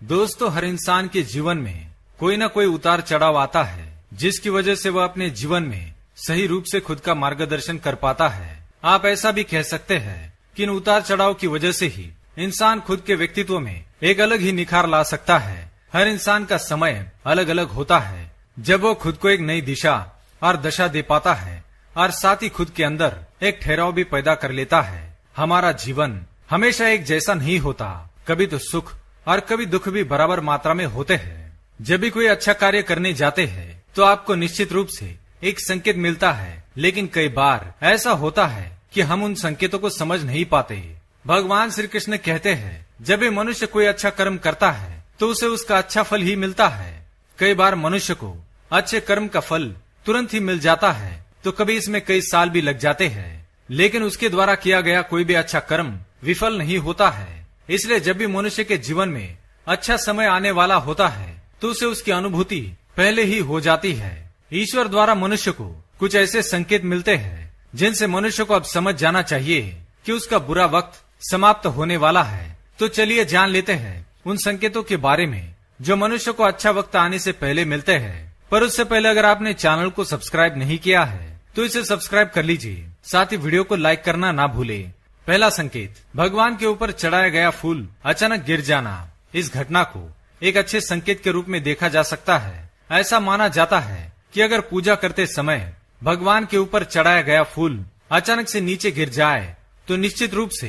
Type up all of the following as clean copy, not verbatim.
दोस्तों, हर इंसान के जीवन में कोई ना कोई उतार चढ़ाव आता है, जिसकी वजह से वह अपने जीवन में सही रूप से खुद का मार्गदर्शन कर पाता है। आप ऐसा भी कह सकते हैं कि इन उतार चढ़ाव की वजह से ही इंसान खुद के व्यक्तित्व में एक अलग ही निखार ला सकता है। हर इंसान का समय अलग अलग होता है, जब वो खुद को एक नई दिशा और दशा दे पाता है और साथ ही खुद के अंदर एक ठहराव भी पैदा कर लेता है। हमारा जीवन हमेशा एक जैसा नहीं होता, कभी तो सुख और कभी दुख भी बराबर मात्रा में होते हैं। जब भी कोई अच्छा कार्य करने जाते हैं तो आपको निश्चित रूप से एक संकेत मिलता है, लेकिन कई बार ऐसा होता है कि हम उन संकेतों को समझ नहीं पाते। भगवान श्री कृष्ण कहते हैं, जब भी मनुष्य कोई अच्छा कर्म करता है तो उसे उसका अच्छा फल ही मिलता है। कई बार मनुष्य को अच्छे कर्म का फल तुरंत ही मिल जाता है, तो कभी इसमें कई साल भी लग जाते हैं, लेकिन उसके द्वारा किया गया कोई भी अच्छा कर्म विफल नहीं होता है। इसलिए जब भी मनुष्य के जीवन में अच्छा समय आने वाला होता है तो उसे उसकी अनुभूति पहले ही हो जाती है। ईश्वर द्वारा मनुष्य को कुछ ऐसे संकेत मिलते हैं जिनसे मनुष्य को अब समझ जाना चाहिए कि उसका बुरा वक्त समाप्त होने वाला है। तो चलिए जान लेते हैं उन संकेतों के बारे में जो मनुष्य को अच्छा वक्त आने से पहले मिलते हैं। पर उससे पहले अगर आपने चैनल को सब्सक्राइब नहीं किया है तो इसे सब्सक्राइब कर लीजिए, साथ ही वीडियो को लाइक करना ना भूले। पहला संकेत, भगवान के ऊपर चढ़ाया गया फूल अचानक गिर जाना। इस घटना को एक अच्छे संकेत के रूप में देखा जा सकता है। ऐसा माना जाता है कि अगर पूजा करते समय भगवान के ऊपर चढ़ाया गया फूल अचानक से नीचे गिर जाए तो निश्चित रूप से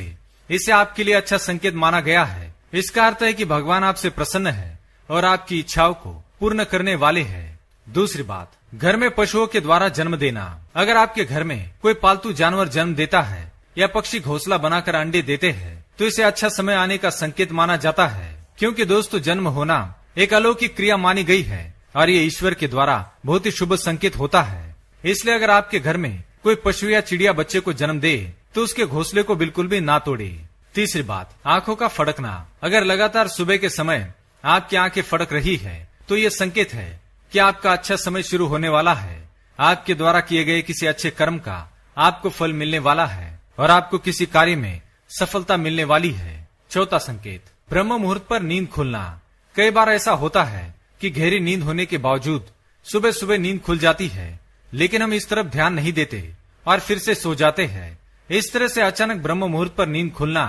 इसे आपके लिए अच्छा संकेत माना गया है। इसका अर्थ है कि भगवान आपसे प्रसन्न है और आपकी इच्छाओं को पूर्ण करने वाले हैं। दूसरी बात, घर में पशुओं के द्वारा जन्म देना। अगर आपके घर में कोई पालतू जानवर जन्म देता है या पक्षी घोंसला बनाकर अंडे देते हैं तो इसे अच्छा समय आने का संकेत माना जाता है, क्योंकि दोस्तों जन्म होना एक अलौकिक क्रिया मानी गई है और ये ईश्वर के द्वारा बहुत ही शुभ संकेत होता है। इसलिए अगर आपके घर में कोई पशु या चिड़िया बच्चे को जन्म दे तो उसके घोंसले को बिल्कुल भी ना तोड़े। तीसरी बात, आंखों का फड़कना। अगर लगातार सुबह के समय आपकी आंखें फड़क रही है तो ये संकेत है कि आपका अच्छा समय शुरू होने वाला है। आपके द्वारा किए गए किसी अच्छे कर्म का आपको फल मिलने वाला है और आपको किसी कार्य में सफलता मिलने वाली है। चौथा संकेत, ब्रह्म मुहूर्त पर नींद खुलना। कई बार ऐसा होता है कि गहरी नींद होने के बावजूद सुबह सुबह नींद खुल जाती है, लेकिन हम इस तरफ ध्यान नहीं देते और फिर से सो जाते हैं। इस तरह से अचानक ब्रह्म मुहूर्त पर नींद खुलना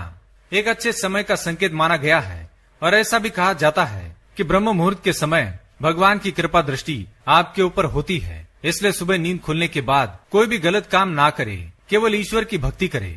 एक अच्छे समय का संकेत माना गया है और ऐसा भी कहा जाता है कि ब्रह्म मुहूर्त के समय भगवान की कृपा दृष्टि आपके ऊपर होती है। इसलिए सुबह नींद खुलने के बाद कोई भी गलत काम ना करे, केवल ईश्वर की भक्ति करे।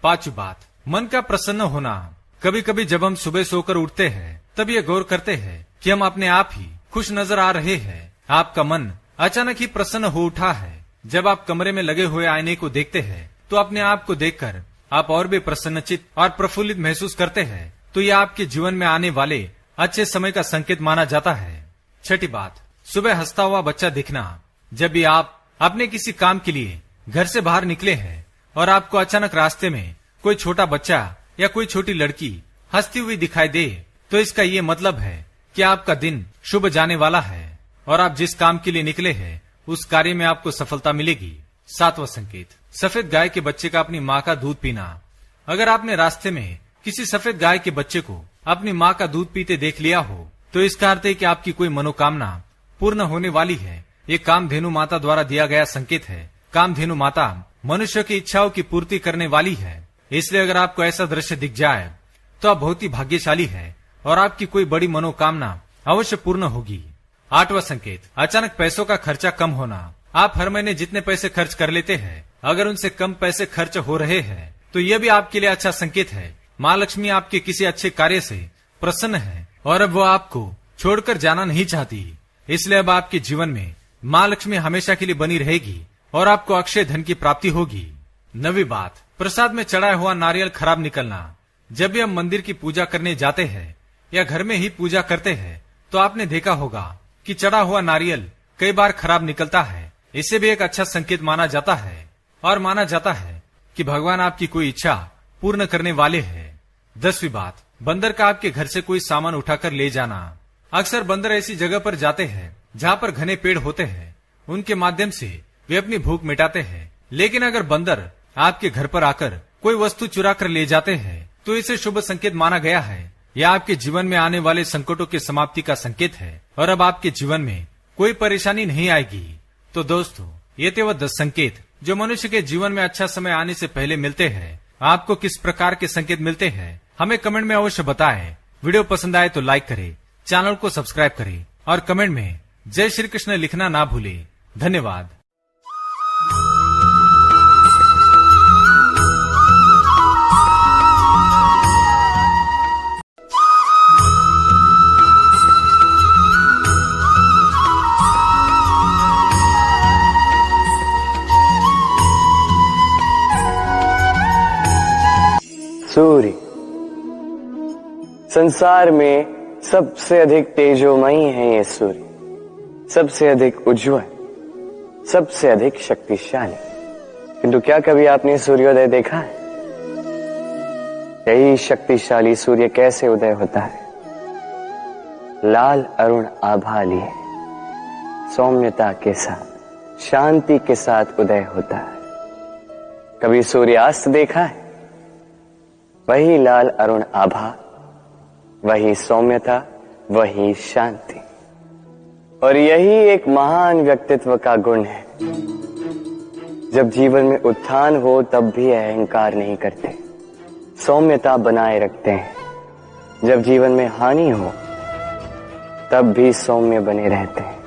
पांचवी बात, मन का प्रसन्न होना। कभी कभी जब हम सुबह सोकर उठते हैं तब ये गौर करते हैं कि हम अपने आप ही खुश नजर आ रहे हैं। आपका मन अचानक ही प्रसन्न हो उठा है। जब आप कमरे में लगे हुए आईने को देखते हैं तो अपने आप को देखकर आप और भी प्रसन्नचित और प्रफुल्लित महसूस करते हैं, तो यह आपके जीवन में आने वाले अच्छे समय का संकेत माना जाता है। छठी बात, सुबह हंसता हुआ बच्चा दिखना। जब भी आप अपने किसी काम के लिए घर से बाहर निकले हैं और आपको अचानक रास्ते में कोई छोटा बच्चा या कोई छोटी लड़की हंसती हुई दिखाई दे तो इसका ये मतलब है कि आपका दिन शुभ जाने वाला है और आप जिस काम के लिए निकले हैं उस कार्य में आपको सफलता मिलेगी। सातवां संकेत, सफेद गाय के बच्चे का अपनी माँ का दूध पीना। अगर आपने रास्ते में किसी सफेद गाय के बच्चे को अपनी माँ का दूध पीते देख लिया हो तो इसका अर्थ है कि आपकी कोई मनोकामना पूर्ण होने वाली है। ये कामधेनु माता द्वारा दिया गया संकेत है। कामधेनु माता मनुष्य की इच्छाओं की पूर्ति करने वाली है। इसलिए अगर आपको ऐसा दृश्य दिख जाए तो आप बहुत ही भाग्यशाली है और आपकी कोई बड़ी मनोकामना अवश्य पूर्ण होगी। आठवां संकेत, अचानक पैसों का खर्चा कम होना। आप हर महीने जितने पैसे खर्च कर लेते हैं, अगर उनसे कम पैसे खर्च हो रहे हैं तो यह भी आपके लिए अच्छा संकेत है। माँ लक्ष्मी आपके किसी अच्छे कार्य से प्रसन्न है और अब वो आपको छोड़कर जाना नहीं चाहती। इसलिए अब आपके जीवन में माँ लक्ष्मी हमेशा के लिए बनी रहेगी और आपको अक्षय धन की प्राप्ति होगी। नवी बात, प्रसाद में चढ़ाया हुआ नारियल खराब निकलना। जब भी हम मंदिर की पूजा करने जाते हैं या घर में ही पूजा करते हैं तो आपने देखा होगा कि चढ़ा हुआ नारियल कई बार खराब निकलता है। इसे भी एक अच्छा संकेत माना जाता है और माना जाता है कि भगवान आपकी कोई इच्छा पूर्ण करने वाले हैं। 10वीं बात, बंदर का आपके घर से कोई सामान उठाकर ले जाना। अक्सर बंदर ऐसी जगह पर जाते हैं जहाँ पर घने पेड़ होते हैं, उनके माध्यम से वे अपनी भूख मिटाते हैं। लेकिन अगर बंदर आपके घर पर आकर कोई वस्तु चुरा कर ले जाते हैं तो इसे शुभ संकेत माना गया है। यह आपके जीवन में आने वाले संकटों की समाप्ति का संकेत है और अब आपके जीवन में कोई परेशानी नहीं आएगी। तो दोस्तों, ये थे वो 10 संकेत जो मनुष्य के जीवन में अच्छा समय आने से पहले मिलते हैं। आपको किस प्रकार के संकेत मिलते हैं हमें कमेंट में अवश्य बताएं। वीडियो पसंद आए तो लाइक करें, चैनल को सब्सक्राइब करें और कमेंट में जय श्री कृष्ण लिखना ना भूलें। धन्यवाद। सूर्य संसार में सबसे अधिक तेजोमयी है। ये सूर्य सबसे अधिक उज्जवल, सबसे अधिक शक्तिशाली। किंतु क्या कभी आपने सूर्योदय देखा है? यही शक्तिशाली सूर्य कैसे उदय होता है? लाल अरुण आभा लिए सौम्यता के साथ, शांति के साथ उदय होता है। कभी सूर्यास्त देखा है? वही लाल अरुण आभा, वही सौम्यता, वही शांति। और यही एक महान व्यक्तित्व का गुण है। जब जीवन में उत्थान हो तब भी अहंकार नहीं करते, सौम्यता बनाए रखते हैं। जब जीवन में हानि हो तब भी सौम्य बने रहते हैं।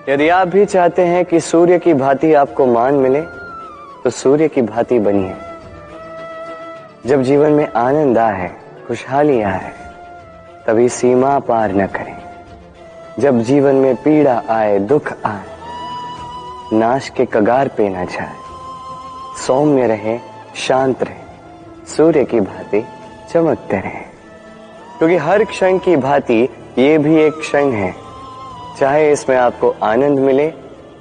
यदि आप भी चाहते हैं कि सूर्य की भांति आपको मान मिले तो सूर्य की भांति बनिए। जब जीवन में आनंद आए, खुशहाली आए, तभी सीमा पार न करें। जब जीवन में पीड़ा आए, दुख आए, नाश के कगार पे न जाए। सौम्य रहे, शांत रहे, सूर्य की भांति चमकते रहे। क्योंकि हर क्षण की भांति ये भी एक क्षण है। चाहे इसमें आपको आनंद मिले,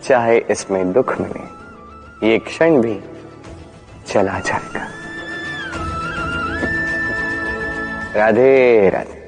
चाहे इसमें दुख मिले, ये क्षण भी चला जाएगा। राधे राधे।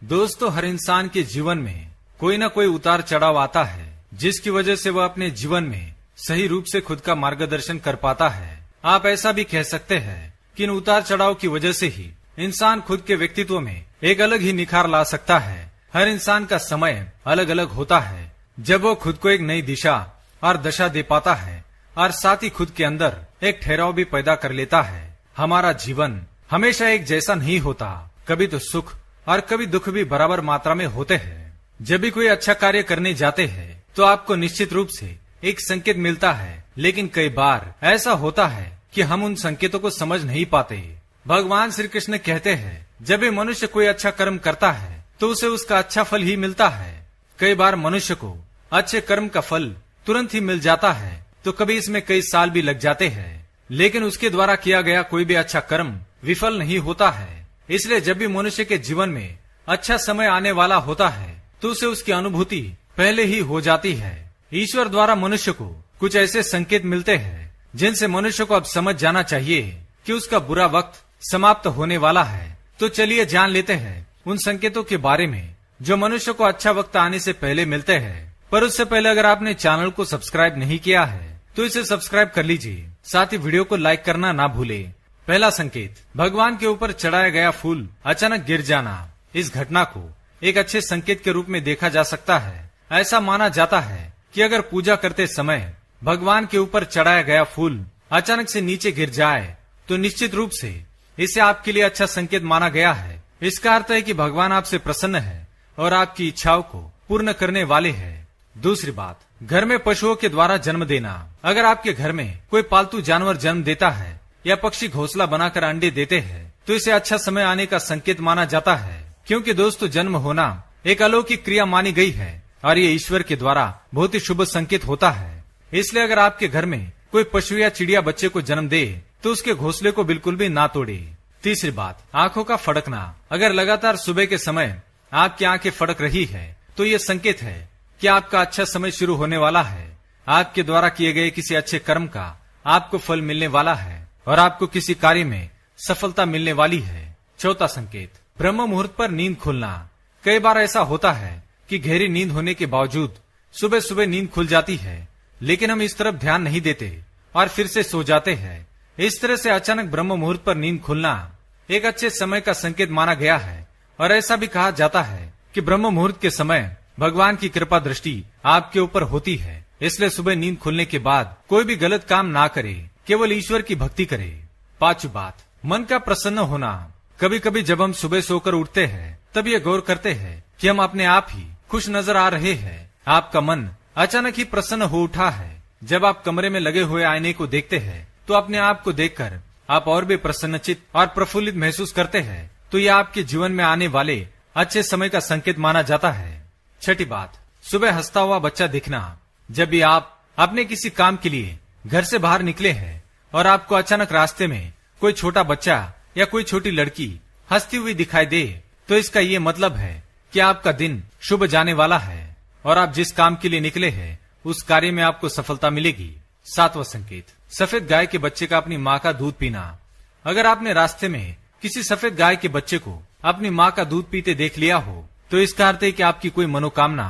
दोस्तों, हर इंसान के जीवन में कोई ना कोई उतार चढ़ाव आता है, जिसकी वजह से वह अपने जीवन में सही रूप से खुद का मार्गदर्शन कर पाता है। आप ऐसा भी कह सकते हैं कि इन उतार चढ़ाव की वजह से ही इंसान खुद के व्यक्तित्व में एक अलग ही निखार ला सकता है। हर इंसान का समय अलग अलग होता है जब वो खुद को एक नई दिशा और दशा दे पाता है और साथ ही खुद के अंदर एक ठहराव भी पैदा कर लेता है। हमारा जीवन हमेशा एक जैसा नहीं होता। कभी तो सुख और कभी दुख भी बराबर मात्रा में होते हैं। जब भी कोई अच्छा कार्य करने जाते हैं तो आपको निश्चित रूप से एक संकेत मिलता है, लेकिन कई बार ऐसा होता है कि हम उन संकेतों को समझ नहीं पाते। भगवान श्री कृष्ण कहते हैं, जब भी मनुष्य कोई अच्छा कर्म करता है तो उसे उसका अच्छा फल ही मिलता है। कई बार मनुष्य को अच्छे कर्म का फल तुरंत ही मिल जाता है, तो कभी इसमें कई साल भी लग जाते हैं। लेकिन उसके द्वारा किया गया कोई भी अच्छा कर्म विफल नहीं होता है। इसलिए जब भी मनुष्य के जीवन में अच्छा समय आने वाला होता है तो उसे उसकी अनुभूति पहले ही हो जाती है। ईश्वर द्वारा मनुष्य को कुछ ऐसे संकेत मिलते हैं जिनसे मनुष्य को अब समझ जाना चाहिए कि उसका बुरा वक्त समाप्त होने वाला है। तो चलिए जान लेते हैं उन संकेतों के बारे में जो मनुष्य को अच्छा वक्त आने से पहले मिलते हैं। पर उससे पहले अगर आपने चैनल को सब्सक्राइब नहीं किया है तो इसे सब्सक्राइब कर लीजिए। साथ ही वीडियो को लाइक करना ना भूलें। पहला संकेत, भगवान के ऊपर चढ़ाया गया फूल अचानक गिर जाना। इस घटना को एक अच्छे संकेत के रूप में देखा जा सकता है। ऐसा माना जाता है कि अगर पूजा करते समय भगवान के ऊपर चढ़ाया गया फूल अचानक से नीचे गिर जाए तो निश्चित रूप से इसे आपके लिए अच्छा संकेत माना गया है। इसका अर्थ है कि भगवान आपसे प्रसन्न है और आपकी इच्छाओं को पूर्ण करने वाले हैं। दूसरी बात, घर में पशुओं के द्वारा जन्म देना। अगर आपके घर में कोई पालतू जानवर जन्म देता है या पक्षी घोंसला बनाकर अंडे देते हैं तो इसे अच्छा समय आने का संकेत माना जाता है। क्योंकि दोस्तों, जन्म होना एक अलौकिक क्रिया मानी गई है और ये ईश्वर के द्वारा बहुत ही शुभ संकेत होता है। इसलिए अगर आपके घर में कोई पशु या चिड़िया बच्चे को जन्म दे तो उसके घोंसले को बिल्कुल भी ना तोड़े। तीसरी बात, आंखों का फड़कना। अगर लगातार सुबह के समय आपकी आंखें फड़क रही है तो ये संकेत है कि आपका अच्छा समय शुरू होने वाला है। आपके द्वारा किए गए किसी अच्छे कर्म का आपको फल मिलने वाला है और आपको किसी कार्य में सफलता मिलने वाली है। चौथा संकेत, ब्रह्म मुहूर्त पर नींद खुलना। कई बार ऐसा होता है कि गहरी नींद होने के बावजूद सुबह सुबह नींद खुल जाती है, लेकिन हम इस तरफ ध्यान नहीं देते और फिर से सो जाते हैं। इस तरह से अचानक ब्रह्म मुहूर्त पर नींद खुलना एक अच्छे समय का संकेत माना गया है और ऐसा भी कहा जाता है कि ब्रह्म मुहूर्त के समय भगवान की कृपा दृष्टि आपके ऊपर होती है। इसलिए सुबह नींद खुलने के बाद कोई भी गलत काम ना करे, केवल ईश्वर की भक्ति करे। पांचवी बात, मन का प्रसन्न होना। कभी कभी जब हम सुबह सोकर उठते हैं तब ये गौर करते हैं कि हम अपने आप ही खुश नजर आ रहे हैं। आपका मन अचानक ही प्रसन्न हो उठा है। जब आप कमरे में लगे हुए आईने को देखते हैं तो अपने आप को देखकर आप और भी प्रसन्नचित और प्रफुल्लित महसूस करते हैं, तो यह आपके जीवन में आने वाले अच्छे समय का संकेत माना जाता है। छठी बात, सुबह हंसता हुआ बच्चा दिखना। जब भी आप अपने किसी काम के लिए घर से बाहर निकले हैं और आपको अचानक रास्ते में कोई छोटा बच्चा या कोई छोटी लड़की हंसती हुई दिखाई दे, तो इसका ये मतलब है कि आपका दिन शुभ जाने वाला है और आप जिस काम के लिए निकले हैं उस कार्य में आपको सफलता मिलेगी। सातवां संकेत, सफेद गाय के बच्चे का अपनी माँ का दूध पीना। अगर आपने रास्ते में किसी सफेद गाय के बच्चे को अपनी माँ का दूध पीते देख लिया हो, तो इसका अर्थ है कि आपकी कोई मनोकामना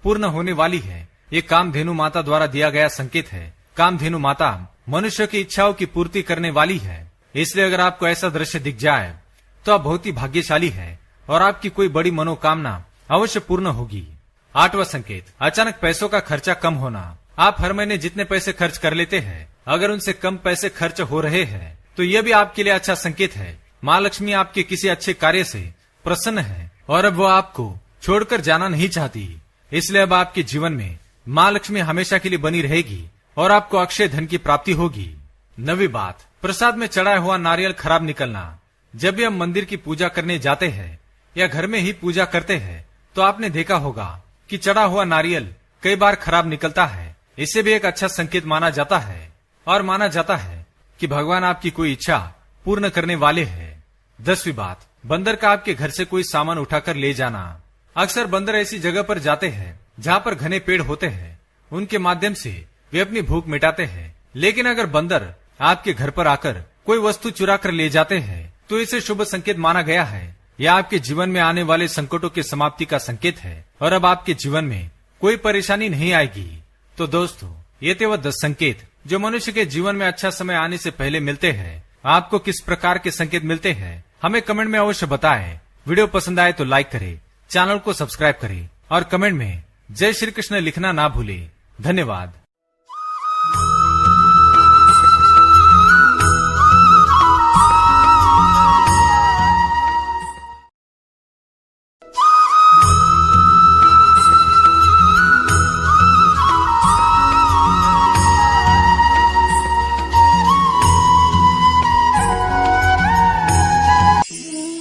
पूर्ण होने वाली है। ये कामधेनु माता द्वारा दिया गया संकेत है। कामधेनु माता मनुष्य की इच्छाओं की पूर्ति करने वाली है। इसलिए अगर आपको ऐसा दृश्य दिख जाए तो आप बहुत ही भाग्यशाली है और आपकी कोई बड़ी मनोकामना अवश्य पूर्ण होगी। आठवां संकेत, अचानक पैसों का खर्चा कम होना। आप हर महीने जितने पैसे खर्च कर लेते हैं, अगर उनसे कम पैसे खर्च हो रहे हैं तो यह भी आपके लिए अच्छा संकेत है। माँ लक्ष्मी आपके किसी अच्छे कार्य से प्रसन्न है और अब वो आपको छोड़कर जाना नहीं चाहती। इसलिए अब आपके जीवन में माँ लक्ष्मी हमेशा के लिए बनी रहेगी और आपको अक्षय धन की प्राप्ति होगी। नवी बात, प्रसाद में चढ़ाया हुआ नारियल खराब निकलना। जब भी हम मंदिर की पूजा करने जाते हैं या घर में ही पूजा करते हैं तो आपने देखा होगा कि चढ़ा हुआ नारियल कई बार खराब निकलता है। इसे भी एक अच्छा संकेत माना जाता है और माना जाता है कि भगवान आपकी कोई इच्छा पूर्ण करने वाले हैं। 10वीं बात, बंदर का आपके घर से कोई सामान उठाकर ले जाना। अक्सर बंदर ऐसी जगह पर जाते हैं जहाँ पर घने पेड़ होते हैं। उनके माध्यम से वे अपनी भूख मिटाते हैं। लेकिन अगर बंदर आपके घर पर आकर कोई वस्तु चुरा कर ले जाते हैं तो इसे शुभ संकेत माना गया है। यह आपके जीवन में आने वाले संकटों की समाप्ति का संकेत है और अब आपके जीवन में कोई परेशानी नहीं आएगी। तो दोस्तों, ये थे वो 10 संकेत जो मनुष्य के जीवन में अच्छा समय आने से पहले मिलते हैं। आपको किस प्रकार के संकेत मिलते हैं हमें कमेंट में अवश्य बताएं। वीडियो पसंद आए तो लाइक करें, चैनल को सब्सक्राइब करें और कमेंट में जय श्री कृष्ण लिखना ना भूलें। धन्यवाद।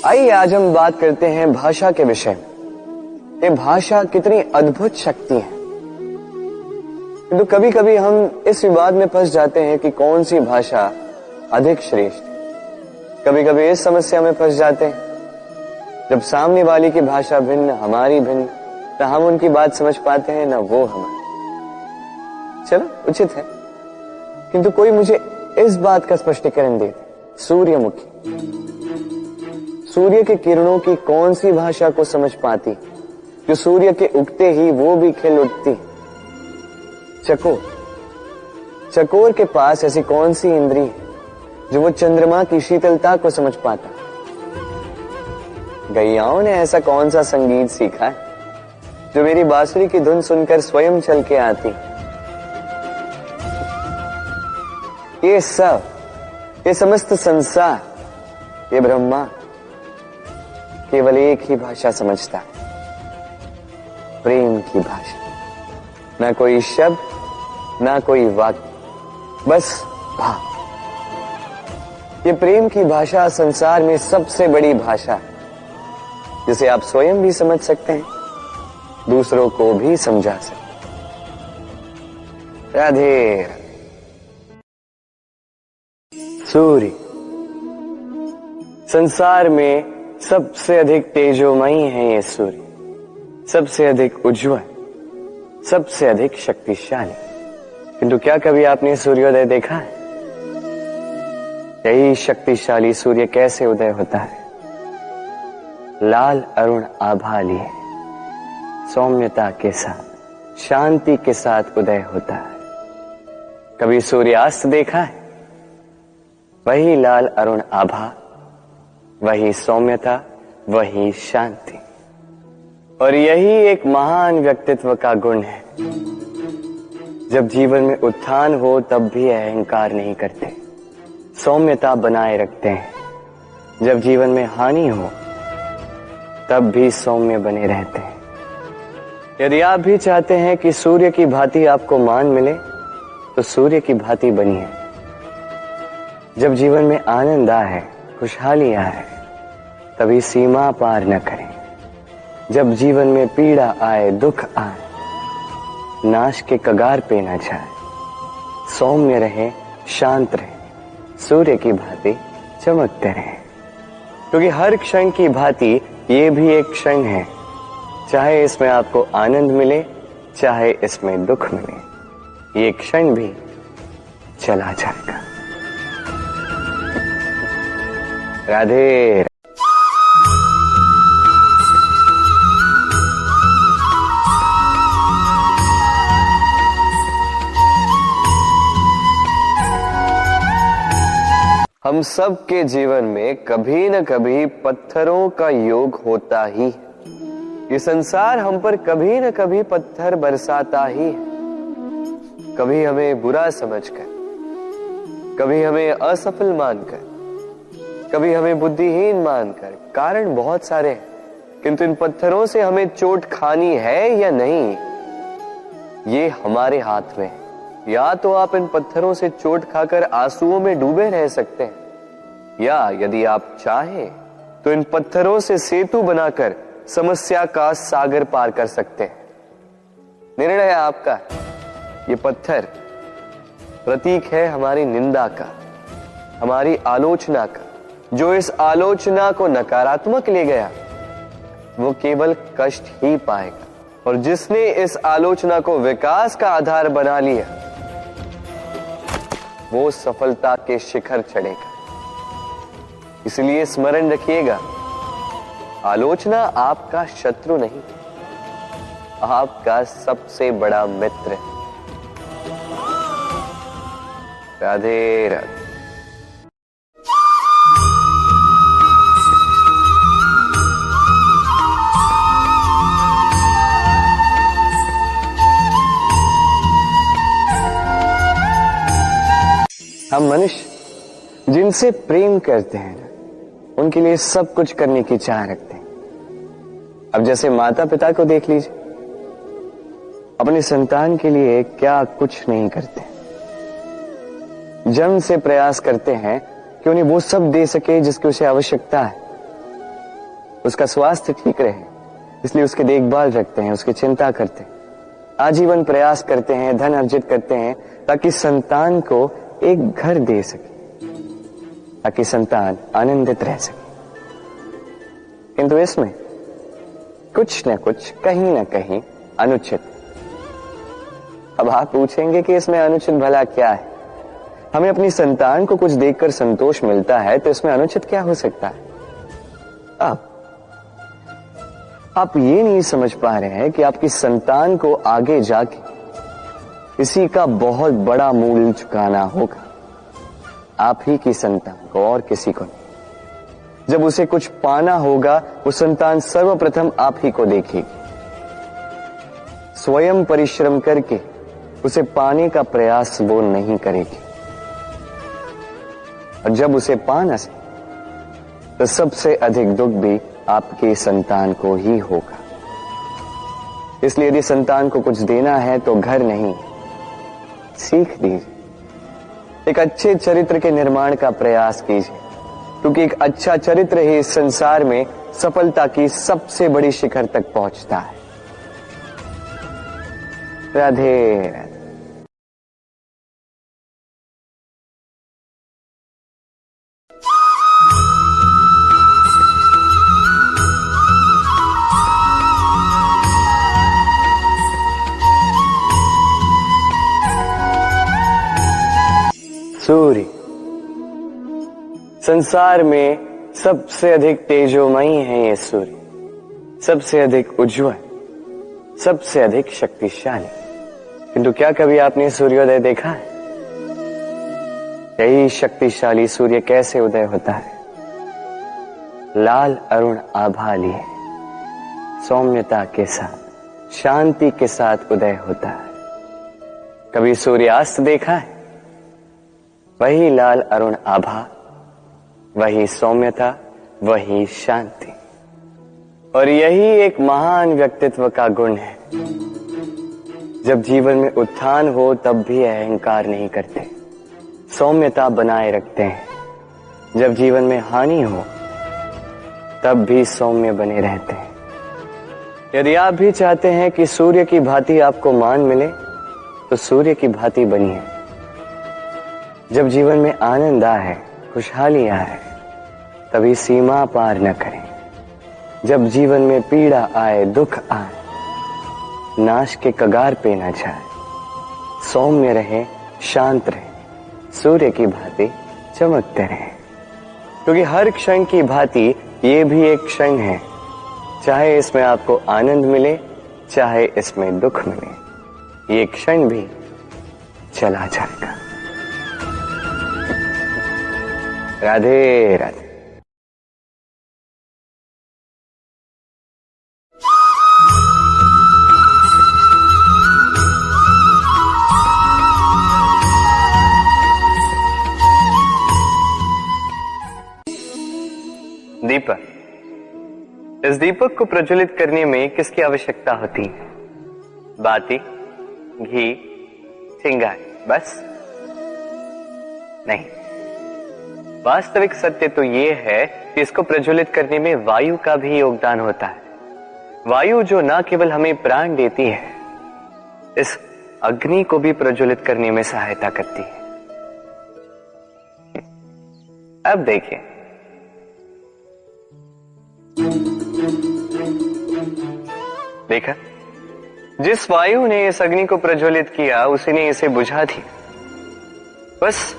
आइए आज हम बात करते हैं भाषा के विषय में। ये भाषा कितनी अद्भुत शक्ति है, किंतु कभी कभी हम इस विवाद में फंस जाते हैं कि कौन सी भाषा अधिक श्रेष्ठ है। कभी कभी इस समस्या में फंस जाते हैं जब सामने वाले की भाषा भिन्न, हमारी भिन्न, न हम उनकी बात समझ पाते हैं न वो हमारी। चलो उचित है, किंतु कोई मुझे इस बात का स्पष्टीकरण दे दे। सूर्यमुखी, सूर्य के किरणों की कौन सी भाषा को समझ पाती जो सूर्य के उगते ही वो भी खिल उठती? चकोर, चकोर के पास ऐसी कौन सी इंद्री है जो वो चंद्रमा की शीतलता को समझ पाता? गैयाओं ने ऐसा कौन सा संगीत सीखा है जो मेरी बांसुरी की धुन सुनकर स्वयं चल के आती? ये सब, ये समस्त संसार, ये ब्रह्मा केवल एक ही भाषा समझता है, प्रेम की भाषा। ना कोई शब्द, ना कोई वाक्य, बस भाव। ये प्रेम की भाषा संसार में सबसे बड़ी भाषा है, जिसे आप स्वयं भी समझ सकते हैं, दूसरों को भी समझा सकते हैं। राधे। सूर्य संसार में सबसे अधिक तेजोमयी है। ये सूर्य सबसे अधिक उज्जवल, सबसे अधिक शक्तिशाली। किंतु क्या कभी आपने सूर्योदय देखा है? यही शक्तिशाली सूर्य कैसे उदय होता है? लाल अरुण आभा लिए सौम्यता के साथ, शांति के साथ उदय होता है। कभी सूर्यास्त देखा है? वही लाल अरुण आभा, वही सौम्यता, वही शांति। और यही एक महान व्यक्तित्व का गुण है। जब जीवन में उत्थान हो तब भी अहंकार नहीं करते, सौम्यता बनाए रखते हैं। जब जीवन में हानि हो तब भी सौम्य बने रहते हैं। यदि आप भी चाहते हैं कि सूर्य की भांति आपको मान मिले तो सूर्य की भांति बनिए। जब जीवन में आनंद आए, खुशहाली आए, तभी सीमा पार न करें। जब जीवन में पीड़ा आए, दुख आए, नाश के कगार पे न जाए। सौम्य रहे, शांत रहे, सूर्य की भांति चमकते रहे। क्योंकि हर क्षण की भांति ये भी एक क्षण है, चाहे इसमें आपको आनंद मिले, चाहे इसमें दुख मिले, ये क्षण भी चला जाएगा। राधे। हम सब के जीवन में कभी न कभी पत्थरों का योग होता ही है। ये संसार हम पर कभी न कभी पत्थर बरसाता ही है। कभी हमें बुरा समझकर, कभी हमें असफल मानकर, कभी हमें बुद्धिहीन मानकर। कारण बहुत सारे हैं, किंतु इन पत्थरों से हमें चोट खानी है या नहीं, ये हमारे हाथ में है। या तो आप इन पत्थरों से चोट खाकर आंसुओं में डूबे रह सकते हैं, या यदि आप चाहें तो इन पत्थरों से सेतु बनाकर समस्या का सागर पार कर सकते हैं। निर्णय आपका है। ये पत्थर प्रतीक है हमारी निंदा का, हमारी आलोचना का। जो इस आलोचना को नकारात्मक ले गया वो केवल कष्ट ही पाएगा, और जिसने इस आलोचना को विकास का आधार बना लिया वो सफलता के शिखर चढ़ेगा। इसलिए स्मरण रखिएगा, आलोचना आपका शत्रु नहीं, आपका सबसे बड़ा मित्र है। राधे राधे। हम मनुष्य जिनसे प्रेम करते हैं उनके लिए सब कुछ करने की चाह रखते हैं। अब जैसे माता पिता को देख लीजिए, अपने संतान के लिए क्या कुछ नहीं करते, जन्म से प्रयास करते हैं कि उन्हें वो सब दे सके जिसकी उसे आवश्यकता है। उसका स्वास्थ्य ठीक रहे, इसलिए उसकी देखभाल रखते हैं, उसकी चिंता करते हैं। आजीवन प्रयास करते हैं, धन अर्जित करते हैं ताकि संतान को एक घर दे सके, ताकि संतान आनंदित रह सके। किंतु इसमें कुछ न कुछ, कहीं न कहीं अनुचित। अब आप पूछेंगे कि इसमें अनुचित भला क्या है? हमें अपनी संतान को कुछ देखकर संतोष मिलता है तो इसमें अनुचित क्या हो सकता है? आप ये नहीं समझ पा रहे हैं कि आपकी संतान को आगे जाके इसी का बहुत बड़ा मूल्य चुकाना होगा। आप ही की संतान को, और किसी को नहीं। जब उसे कुछ पाना होगा वो संतान सर्वप्रथम आप ही को देखेगी। स्वयं परिश्रम करके उसे पाने का प्रयास वो नहीं करेगी, और जब उसे पा न सके तो सबसे अधिक दुख भी आपके संतान को ही होगा। इसलिए यदि संतान को कुछ देना है तो घर नहीं, सीख दीजिए। एक अच्छे चरित्र के निर्माण का प्रयास कीजिए, क्योंकि एक अच्छा चरित्र ही इस संसार में सफलता की सबसे बड़ी शिखर तक पहुंचता है। राधे राधे। सूर्य संसार में सबसे अधिक तेजोमयी है। ये सूर्य सबसे अधिक उज्जवल, सबसे अधिक शक्तिशाली। किंतु क्या कभी आपने सूर्योदय देखा है? यही शक्तिशाली सूर्य कैसे उदय होता है, लाल अरुण आभा लिए सौम्यता के साथ, शांति के साथ उदय होता है। कभी सूर्यास्त देखा है? वही लाल अरुण आभा, वही सौम्यता, वही शांति। और यही एक महान व्यक्तित्व का गुण है। जब जीवन में उत्थान हो तब भी अहंकार नहीं करते, सौम्यता बनाए रखते हैं। जब जीवन में हानि हो तब भी सौम्य बने रहते हैं। यदि आप भी चाहते हैं कि सूर्य की भांति आपको मान मिले तो सूर्य की भांति बनिए। जब जीवन में आनंद आए, खुशहाली आए, तभी सीमा पार न करें। जब जीवन में पीड़ा आए, दुख आए, नाश के कगार पे न जाए। सौम्य रहे, शांत रहे, सूर्य की भांति चमकते रहे। क्योंकि हर क्षण की भांति ये भी एक क्षण है, चाहे इसमें आपको आनंद मिले, चाहे इसमें दुख मिले, ये क्षण भी चला जाएगा। राधे राधे। दीपक, इस दीपक को प्रज्वलित करने में किसकी आवश्यकता होती है? बाती, घी, चिंगारी, बस नहीं। वास्तविक सत्य तो यह है कि इसको प्रज्वलित करने में वायु का भी योगदान होता है। वायु जो न केवल हमें प्राण देती है, इस अग्नि को भी प्रज्वलित करने में सहायता करती है। अब देखिए, देखा, जिस वायु ने इस अग्नि को प्रज्वलित किया उसी ने इसे बुझा दिया। बस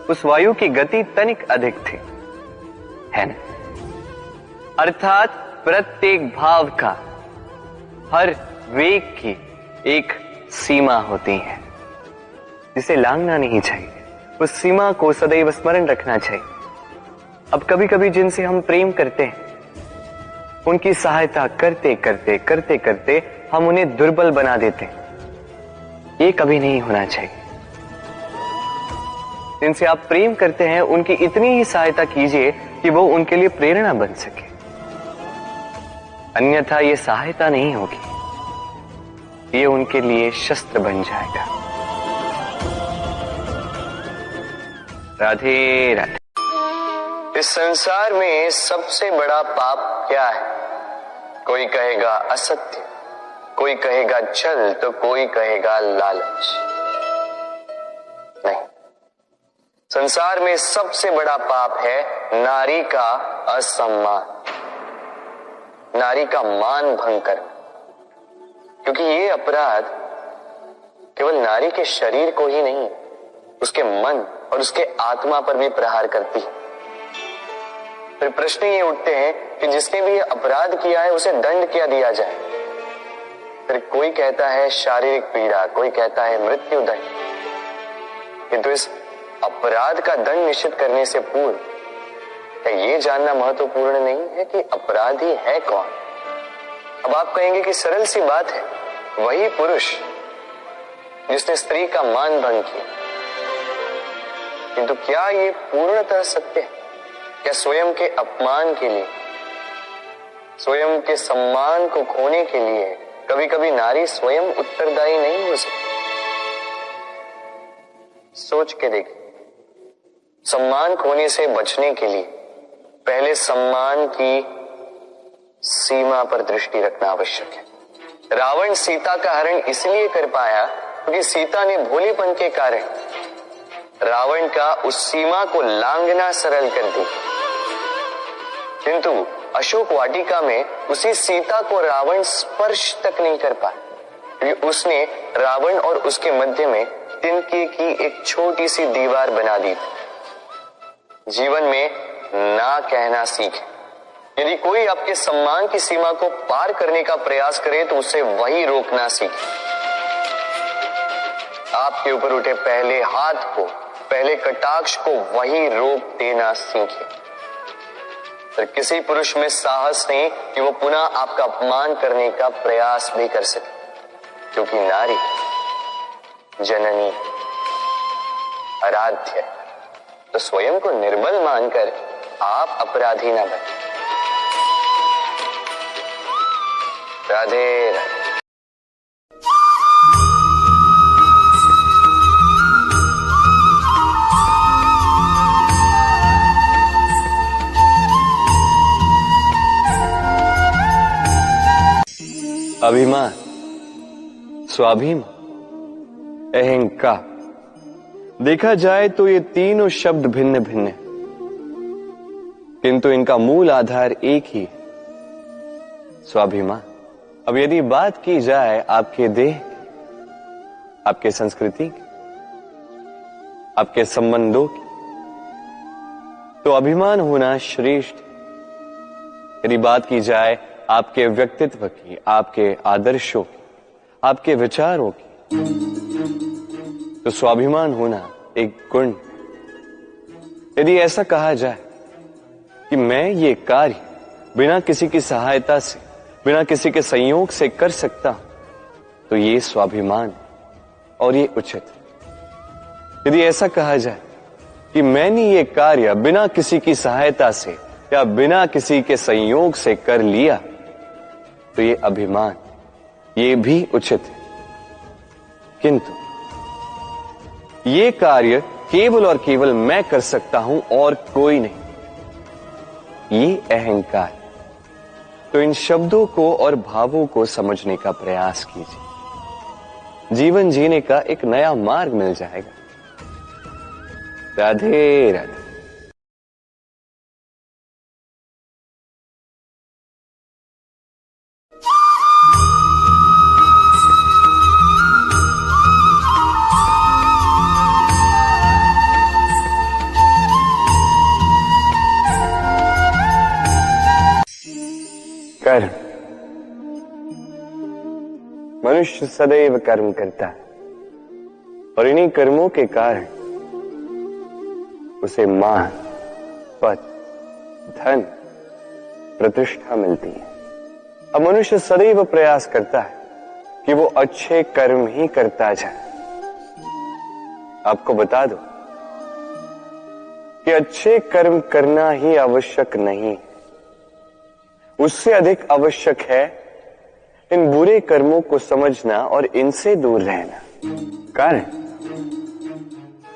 उस वायु की गति तनिक अधिक थी, है ना? अर्थात प्रत्येक भाव का, हर वेग की एक सीमा होती है जिसे लांघना नहीं चाहिए। उस सीमा को सदैव स्मरण रखना चाहिए। अब कभी कभी जिनसे हम प्रेम करते हैं, उनकी सहायता करते करते करते करते हम उन्हें दुर्बल बना देते हैं। ये कभी नहीं होना चाहिए। जिनसे आप प्रेम करते हैं उनकी इतनी ही सहायता कीजिए कि वो उनके लिए प्रेरणा बन सके, अन्यथा ये सहायता नहीं होगी, ये उनके लिए शस्त्र बन जाएगा। राधे राधे। इस संसार में सबसे बड़ा पाप क्या है? कोई कहेगा असत्य, कोई कहेगा छल, तो कोई कहेगा लालच। नहीं, संसार में सबसे बड़ा पाप है नारी का असम्मान, नारी का मान भंग करना। क्योंकि ये अपराध केवल नारी के शरीर को ही नहीं, उसके मन और उसके आत्मा पर भी प्रहार करती है। फिर प्रश्न ये उठते हैं कि जिसने भी ये अपराध किया है उसे दंड क्या दिया जाए? फिर कोई कहता है शारीरिक पीड़ा, कोई कहता है मृत्यु दंड। किंतु इस अपराध का दंड निश्चित करने से पूर्व क्या ये जानना महत्वपूर्ण नहीं है कि अपराधी है कौन? अब आप कहेंगे कि सरल सी बात है, वही पुरुष जिसने स्त्री का मान भंग किया। किंतु क्या ये पूर्णतः सत्य है? क्या स्वयं के अपमान के लिए, स्वयं के सम्मान को खोने के लिए कभी कभी नारी स्वयं उत्तरदायी नहीं हो सकती? सोच के देखिए, सम्मान खोने से बचने के लिए पहले सम्मान की सीमा पर दृष्टि रखना आवश्यक है। रावण सीता का हरण इसलिए कर पाया क्योंकि सीता ने भोलेपन के कारण रावण का उस सीमा को लांघना सरल कर दी। किंतु अशोक वाटिका में उसी सीता को रावण स्पर्श तक नहीं कर पाया, क्योंकि उसने रावण और उसके मध्य में तिनके की एक छोटी सी दीवार बना दी थी। जीवन में ना कहना सीखें। यदि कोई आपके सम्मान की सीमा को पार करने का प्रयास करे तो उसे वही रोकना सीखें। आपके ऊपर उठे पहले हाथ को, पहले कटाक्ष को वही रोक देना सीखे। फिर किसी पुरुष में साहस नहीं कि वो पुनः आपका अपमान करने का प्रयास भी कर सके, क्योंकि नारी जननी आराध्य है। तो स्वयं को निर्बल मानकर आप अपराधी ना बने। राधे राधे। अभिमान, स्वाभिमान, अहंकार, देखा जाए तो ये तीनों शब्द भिन्न भिन्न हैं, किंतु इनका मूल आधार एक ही है, स्वाभिमान। अब यदि बात की जाए आपके देह, आपके संस्कृति की, आपके संबंधों की, तो अभिमान होना श्रेष्ठ। यदि बात की जाए आपके व्यक्तित्व की, आपके आदर्शों की, आपके विचारों की, तो स्वाभिमान होना एक गुण। यदि ऐसा कहा जाए कि मैं ये कार्य बिना किसी की सहायता से, बिना किसी के संयोग से कर सकता हूं, तो ये स्वाभिमान और ये उचित। यदि ऐसा कहा जाए कि मैंने ये कार्य बिना किसी की सहायता से या बिना किसी के संयोग से कर लिया, तो ये अभिमान, ये भी उचित है। किंतु ये कार्य केवल और केवल मैं कर सकता हूं और कोई नहीं, ये अहंकार। तो इन शब्दों को और भावों को समझने का प्रयास कीजिए, जीवन जीने का एक नया मार्ग मिल जाएगा। राधे राधे। कर्म, मनुष्य सदैव कर्म करता है और इन्हीं कर्मों के कारण उसे मान, पद, धन, प्रतिष्ठा मिलती है। अब मनुष्य सदैव प्रयास करता है कि वो अच्छे कर्म ही करता जाए। आपको बता दो कि अच्छे कर्म करना ही आवश्यक नहीं, उससे अधिक आवश्यक है इन बुरे कर्मों को समझना और इनसे दूर रहना। कारण,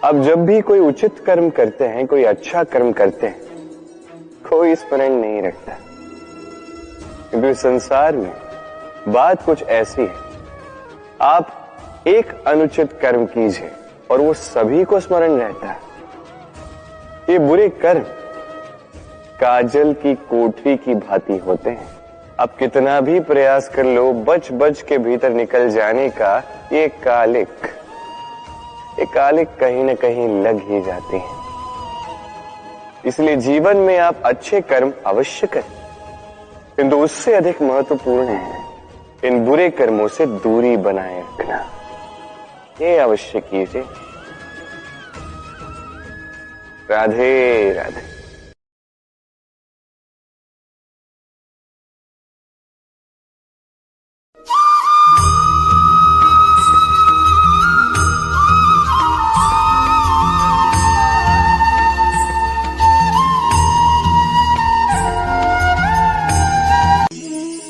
अब जब भी कोई उचित कर्म करते हैं, कोई अच्छा कर्म करते हैं, कोई स्मरण नहीं रखता, क्योंकि संसार में बात कुछ ऐसी है, आप एक अनुचित कर्म कीजिए और वो सभी को स्मरण रहता है। ये बुरे कर्म काजल की कोठरी की भांति होते हैं। अब कितना भी प्रयास कर लो, बच बच के भीतर निकल जाने का ये कालिक कहीं न कहीं लग ही जाती है। इसलिए जीवन में आप अच्छे कर्म अवश्य करें, किंतु उससे अधिक महत्वपूर्ण है इन बुरे कर्मों से दूरी बनाए रखना। ये अवश्य कीजिए। राधे राधे।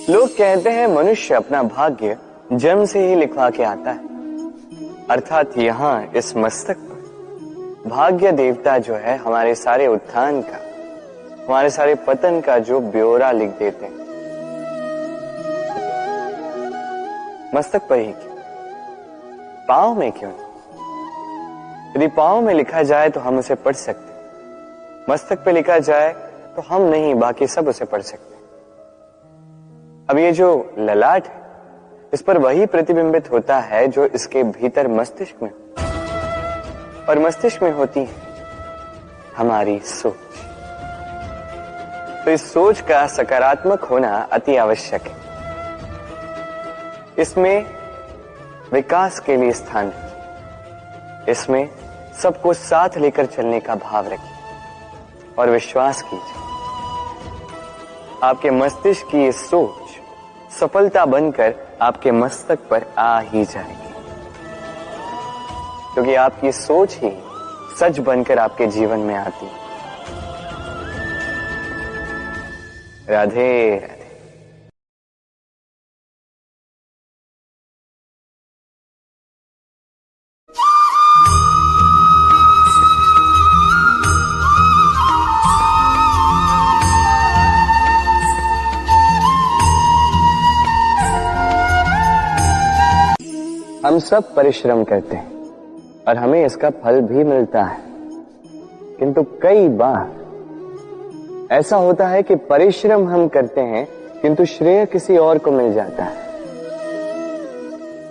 लोग कहते हैं मनुष्य अपना भाग्य जन्म से ही लिखवा के आता है, अर्थात यहाँ इस मस्तक पर भाग्य देवता जो है हमारे सारे उत्थान का, हमारे सारे पतन का जो ब्यौरा लिख देते हैं। मस्तक पर ही क्यों, पांव में क्यों? यदि पांव में लिखा जाए तो हम उसे पढ़ सकते, मस्तक पे लिखा जाए तो हम नहीं, बाकी सब उसे पढ़ सकते। अब ये जो ललाट है, इस पर वही प्रतिबिंबित होता है जो इसके भीतर मस्तिष्क में, और मस्तिष्क में होती है हमारी सोच। तो इस सोच का सकारात्मक होना अति आवश्यक है। इसमें विकास के लिए स्थान है, इसमें सबको साथ लेकर चलने का भाव रखिए और विश्वास कीजिए, आपके मस्तिष्क की ये सोच सफलता बनकर आपके मस्तक पर आ ही जाएगी, क्योंकि आपकी सोच ही सच बनकर आपके जीवन में आती है। राधे राधे। हम सब परिश्रम करते हैं और हमें इसका फल भी मिलता है, किंतु कई बार ऐसा होता है कि परिश्रम हम करते हैं किंतु श्रेय किसी और को मिल जाता है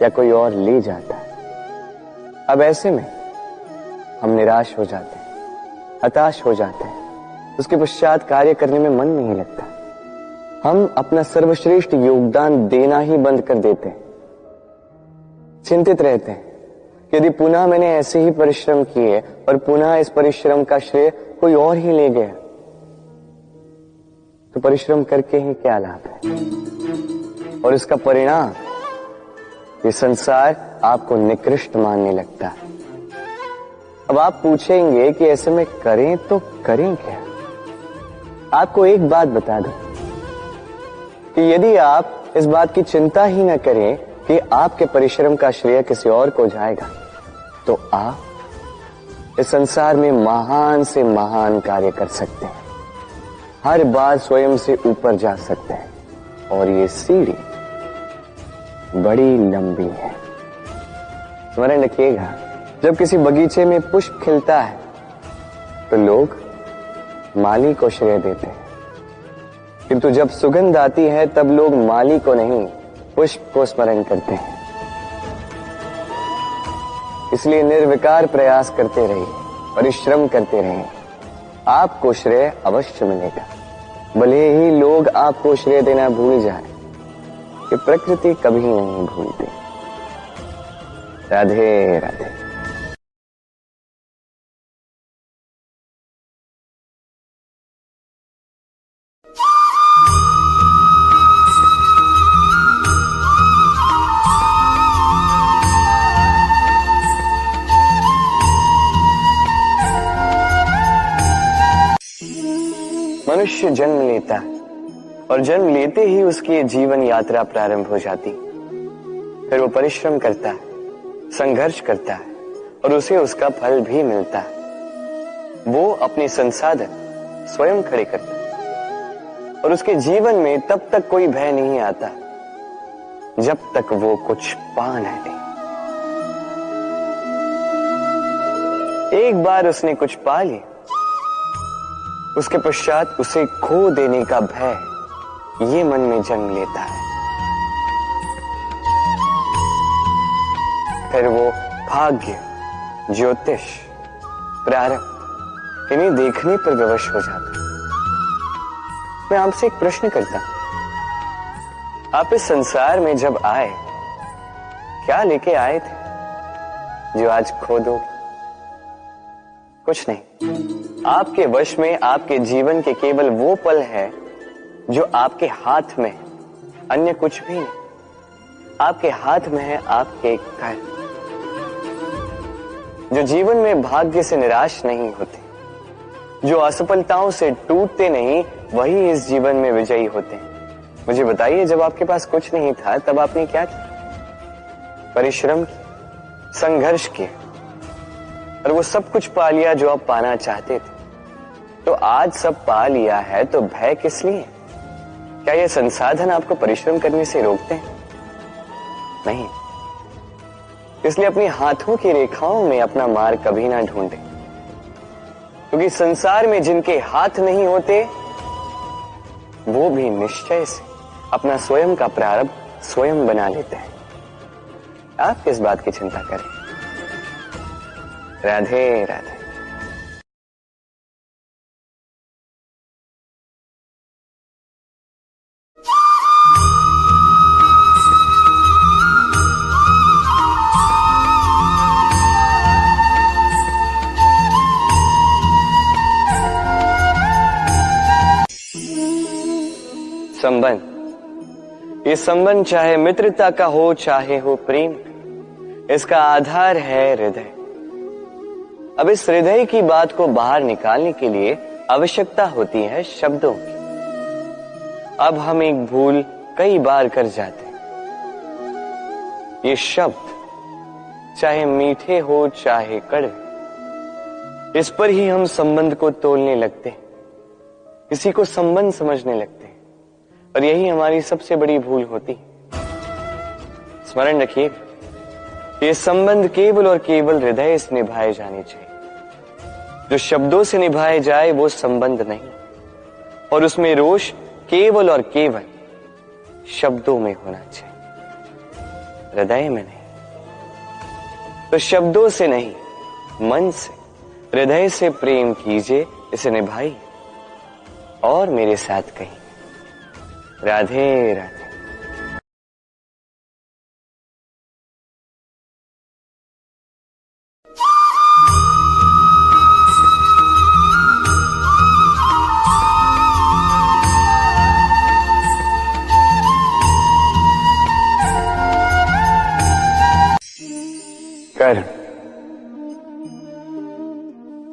या कोई और ले जाता है। अब ऐसे में हम निराश हो जाते हैं, हताश हो जाते हैं, उसके पश्चात कार्य करने में मन नहीं लगता, हम अपना सर्वश्रेष्ठ योगदान देना ही बंद कर देते हैं। चिंतित रहते हैं कि यदि पुनः मैंने ऐसे ही परिश्रम किए और पुनः इस परिश्रम का श्रेय कोई और ही ले गया तो परिश्रम करके ही क्या लाभ है। और इसका परिणाम ये संसार आपको निकृष्ट मानने लगता है। अब आप पूछेंगे कि ऐसे में करें तो करें क्या। आपको एक बात बता दूं कि यदि आप इस बात की चिंता ही न करें कि आपके परिश्रम का श्रेय किसी और को जाएगा तो आप इस संसार में महान से महान कार्य कर सकते हैं, हर बार स्वयं से ऊपर जा सकते हैं। और ये सीढ़ी बड़ी लंबी है। स्मरण रखिएगा, जब किसी बगीचे में पुष्प खिलता है तो लोग माली को श्रेय देते हैं, किंतु जब सुगंध आती है तब लोग माली को नहीं पुष्प को स्मरण करते हैं। इसलिए निर्विकार प्रयास करते रहिए, परिश्रम करते रहिए, आपको श्रेय अवश्य मिलेगा। भले ही लोग आपको श्रेय देना भूल जाए, कि प्रकृति कभी नहीं भूलती। राधे राधे। मनुष्य जन्म लेता है और जन्म लेते ही उसकी जीवन यात्रा प्रारंभ हो जाती। फिर वो परिश्रम करता है, संघर्ष करता है और उसे उसका फल भी मिलता है। वो अपने संसाधन स्वयं खड़े करता है और उसके जीवन में तब तक कोई भय नहीं आता जब तक वो कुछ पा न ले। एक बार उसने कुछ पा लिया, उसके पश्चात उसे खो देने का भय ये मन में जन्म लेता है। फिर वो भाग्य, ज्योतिष, प्रारब्ध इन्हें देखने पर विवश हो जाता है। मैं आपसे एक प्रश्न करता हूं, आप इस संसार में जब आए क्या लेके आए थे जो आज खो दोगे? कुछ नहीं। आपके वश में आपके जीवन के केवल वो पल है जो आपके हाथ में, अन्य कुछ भी नहीं। आपके हाथ में है आपके घर। जो जीवन में भाग्य से निराश नहीं होते, जो असफलताओं से टूटते नहीं, वही इस जीवन में विजयी होते हैं। मुझे बताइए, जब आपके पास कुछ नहीं था तब आपने क्या किया? परिश्रम किया, संघर्ष किया और वो सब कुछ पा लिया जो आप पाना चाहते थे। तो आज सब पा लिया है तो भय किस लिए? क्या ये संसाधन आपको परिश्रम करने से रोकते हैं? नहीं। इसलिए अपने हाथों की रेखाओं में अपना मार्ग कभी ना ढूंढे, क्योंकि संसार में जिनके हाथ नहीं होते वो भी निश्चय से अपना स्वयं का प्रारब्ध स्वयं बना लेते हैं। आप किस बात की चिंता करें? राधे राधे। ये संबंध चाहे मित्रता का हो चाहे हो प्रेम, इसका आधार है हृदय। अब इस हृदय की बात को बाहर निकालने के लिए आवश्यकता होती है शब्दों की। अब हम एक भूल कई बार कर जाते हैं। ये शब्द चाहे मीठे हो चाहे कड़वे, इस पर ही हम संबंध को तोलने लगते हैं, किसी को संबंध समझने लगते हैं, और यही हमारी सबसे बड़ी भूल होती है। स्मरण रखिए, ये संबंध केवल और केवल हृदय से निभाए जाने चाहिए। जो शब्दों से निभाए जाए वो संबंध नहीं, और उसमें रोष केवल और केवल शब्दों में होना चाहिए, हृदय में नहीं। तो शब्दों से नहीं, मन से, हृदय से प्रेम कीजिए, इसे निभाइए, और मेरे साथ कहिए, राधे राधे। कर्म।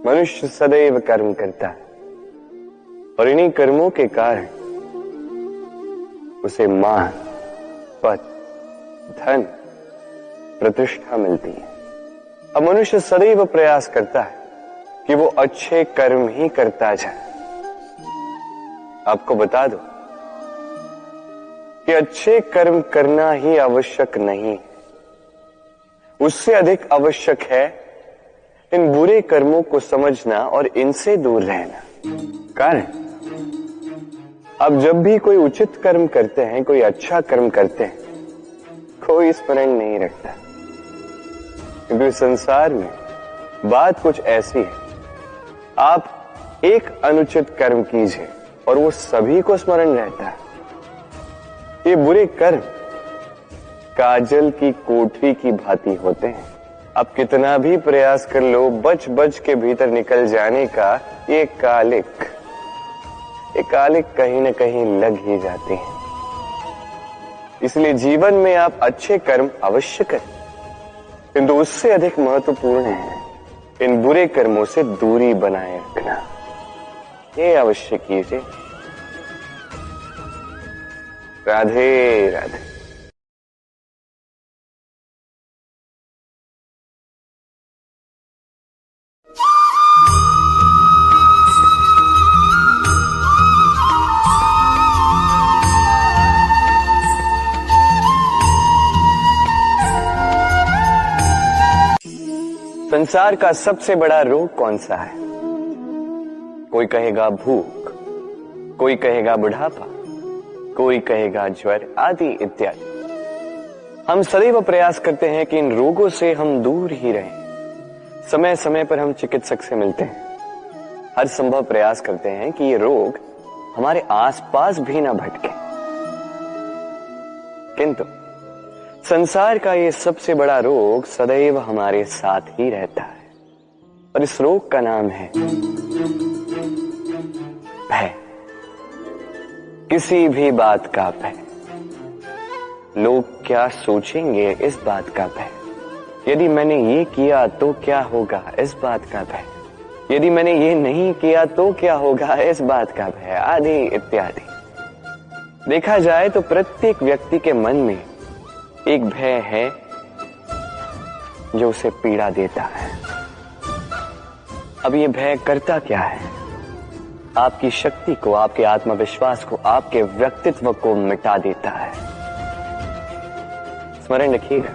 मनुष्य सदैव कर्म करता है, और इन्हीं कर्मों के कारण उसे मान, पद, धन, प्रतिष्ठा मिलती है। अब मनुष्य सदैव प्रयास करता है कि वो अच्छे कर्म ही करता जाए। आपको बता दो कि अच्छे कर्म करना ही आवश्यक नहीं है, उससे अधिक आवश्यक है इन बुरे कर्मों को समझना और इनसे दूर रहना। कारण, अब जब भी कोई उचित कर्म करते हैं, कोई अच्छा कर्म करते हैं, कोई स्मरण नहीं रखता, क्योंकि संसार में बात कुछ ऐसी है, आप एक अनुचित कर्म कीजिए और वो सभी को स्मरण रहता है। ये बुरे कर्म काजल की कोठरी की भांति होते हैं। अब कितना भी प्रयास कर लो, बच बच के भीतर निकल जाने का ये कालिक कहीं न कहीं लग ही जाते हैं। इसलिए जीवन में आप अच्छे कर्म अवश्य करें, किंतु उससे अधिक महत्वपूर्ण है इन बुरे कर्मों से दूरी बनाए रखना। ये अवश्य कीजिए। राधे राधे। संसार का सबसे बड़ा रोग कौन सा है? कोई कहेगा भूख, कोई कहेगा बुढ़ापा, कोई कहेगा ज्वर आदि इत्यादि। हम सदैव प्रयास करते हैं कि इन रोगों से हम दूर ही रहें। समय समय पर हम चिकित्सक से मिलते हैं, हर संभव प्रयास करते हैं कि ये रोग हमारे आसपास भी ना भटके। किंतु संसार का ये सबसे बड़ा रोग सदैव हमारे साथ ही रहता है, और इस रोग का नाम है भय। किसी भी बात का भय, लोग क्या सोचेंगे इस बात का भय, यदि मैंने ये किया तो क्या होगा इस बात का भय, यदि मैंने ये नहीं किया तो क्या होगा इस बात का भय, आदि इत्यादि। देखा जाए तो प्रत्येक व्यक्ति के मन में एक भय है जो उसे पीड़ा देता है। अब ये भय करता क्या है? आपकी शक्ति को, आपके आत्मविश्वास को, आपके व्यक्तित्व को मिटा देता है। स्मरण रखिएगा,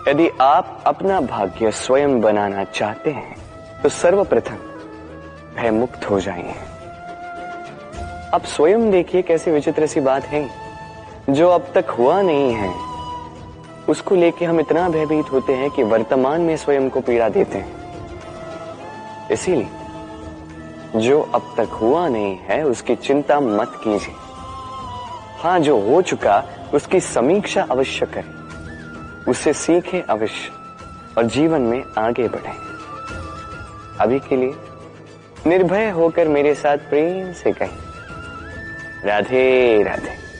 यदि आप अपना भाग्य स्वयं बनाना चाहते हैं तो सर्वप्रथम भय मुक्त हो जाइए। आप स्वयं देखिए कैसी विचित्र सी बात है, जो अब तक हुआ नहीं है उसको लेके हम इतना भयभीत होते हैं कि वर्तमान में स्वयं को पीड़ा देते हैं। इसीलिए जो अब तक हुआ नहीं है उसकी चिंता मत कीजिए। हाँ, जो हो चुका उसकी समीक्षा अवश्य करें, उससे सीखें अवश्य और जीवन में आगे बढ़ें। अभी के लिए निर्भय होकर मेरे साथ प्रेम से कहें, राधे राधे।